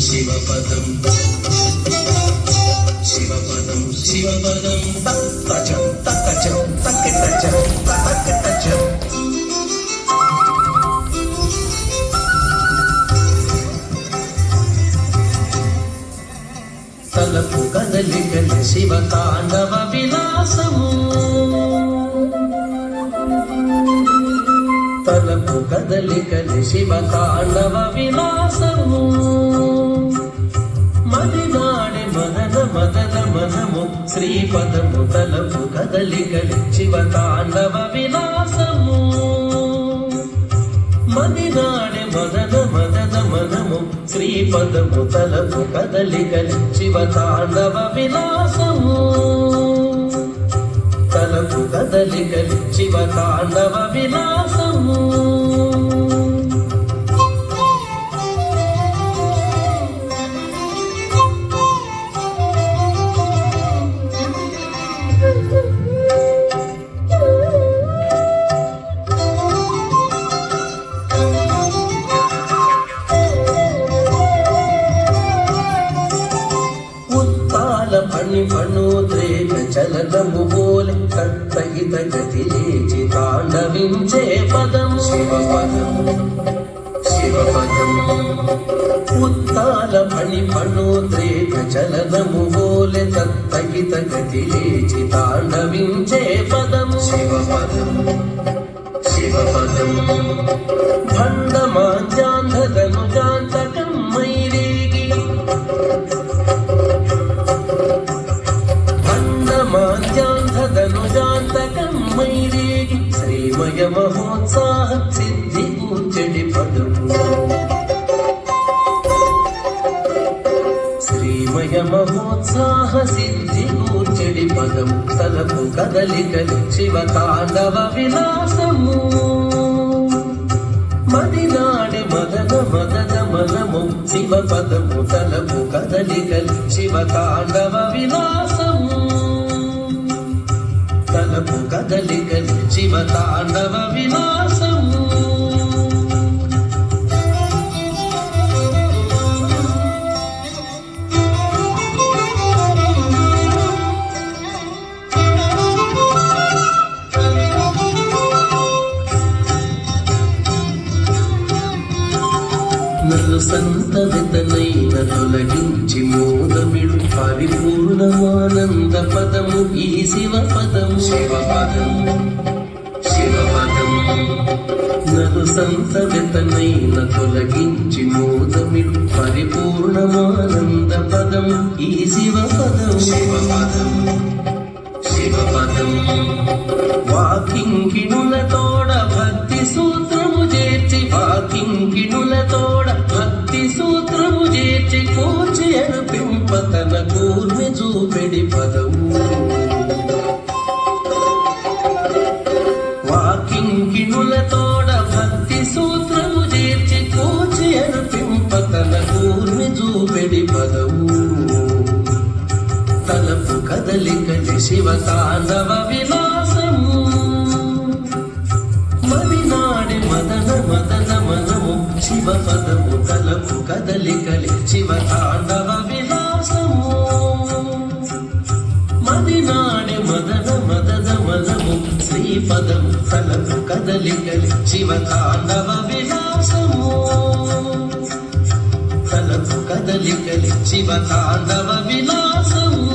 శివపదం శివపదం శివపదం తచ్చం తచ్చం తక్కటచ్చం తక్కటచ్చం తలపు కదలికల శివ తాండవ విలాసము తలపు కదలికల శివ తాండవ విలాసము మదినాడి మదన మదన మనము శ్రీపదము తలపు కదలికల శివ తాండవ విలాసము మదినాడి మదన మదన మనము శ్రీపదము తలపు కదలికల శివ తాండవ విలాసము తలపు కదలికల శివ తాండవ విలాసము పణోద్రేక చలనము బోలే కట్టయిత గతి లేచి తాండవించే పదము శివపదము శివపదము ఉత్తాల పణోద్రేక చలనము బోలే కట్టయిత గతి లేచి తాండవించే పదము శివపదము శివపదము భండమాంజాంధను జాంతకం మైరేగి ధనుజాంతకం మైరేగి శ్రీమయ మహోత్సాహ సిద్ధి కూర్చడి పదము శ్రీమయ మహోత్సాహ సిద్ధి కూర్చడి పదము తలపు కదలికలు శివ తాండవ విలాసము మదినాడి మదన మదన మనము శివ పదము తలపు కదలికలు శివ తాండవ విలాసము తలపు కదలికలు శివ తాండవ విలాసము నన్ను సంతవితనైన తొలగించి మోదమిడు పరిపూర్ణమానంద పదము ఈ శివ పదము శివపదము శివపదము నన్ను సంతవితనైన తొలగించి మోదమిడు పరిపూర్ణమానంద పదము ఈ శివ పదము శివపదము శివపదము వాకింకిణులతోడ భక్తి సూత్రము చేర్చి వాకింకిణులతోడ భక్తి సూత్రము చేర్చి కూర్చి అనిపింపతన కూర్మి చూపెడి పదము వాకింకిణులతోడ భక్తి సూత్రము చేర్చి కూర్చి అనిపింపతన కూర్మి చూపెడి పదము తలపు కదలికలి శివ తాండవ విలాసము మదినాడి మదన మదన మనము శివ పదము తలపు కదలికలి శివ తాండవ విలాసము మదినాడి మదన మదన మనము శ్రీపదము తలపు కదలికలి శివ తాండవ విలాసము తలపు కదలికలి శివ తాండవ విలాసము